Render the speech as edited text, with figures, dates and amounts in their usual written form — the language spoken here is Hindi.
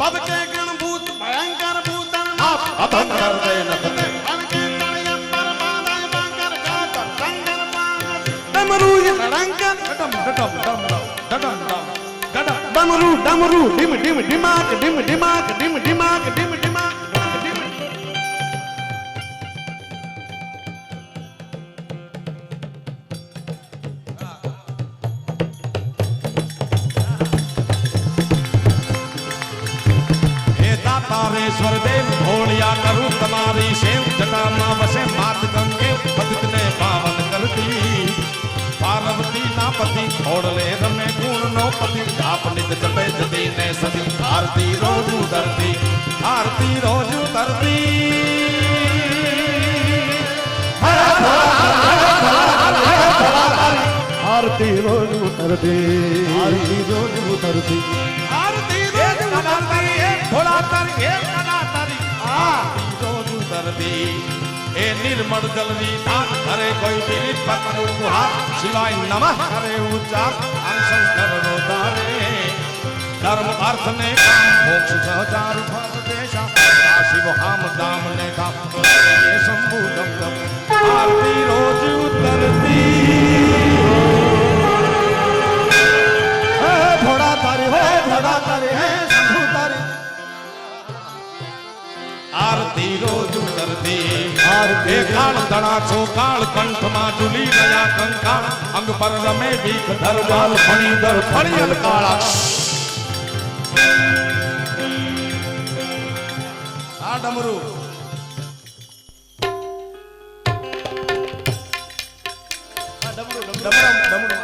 पद के गणभूत भयंकर भूतन अभंग कर दे नखते डमरू रंगन डमरू डमरू डिम डिम डिमाक डिम डिमाक डिम डिमाक डिम डिमाक तारेश्वर देव भोलिया करूं तुम्हारी सेव जटा मां वसे मात गंगे पतित ने पावन करती पार्वती ना पति छोड़ ले रमे गुण नो पति आप नित जपे जती ने सती आरती रोज उतरती आरती रोज उतरती आरती रोज उतरती आरती रोज उतरती आरती रोज उतरती थोड़ा तारी एक कला तारी आरती रोज उतरती ए निर्मल जलवी दान करे कोई पीड़ित पकड़ो हाथ शिवाय नमः करे उच्चार अंशंकर रोदारे धर्म अर्थ ने काम मोक्ष सहचार फल देशा शिव हम दाम ने काम ये शंभु दम दम आरती रोज उतरती थोड़ा तारी है थोड़ा तारी है शंभु तारी आरती रोज उतरती आरती काल दड़ा छो काल कंठ मा जुली नया कंकाल अंग पर रमे बीख धरवाल फणी दर फणियल काला आ डमरू डमरू डमरू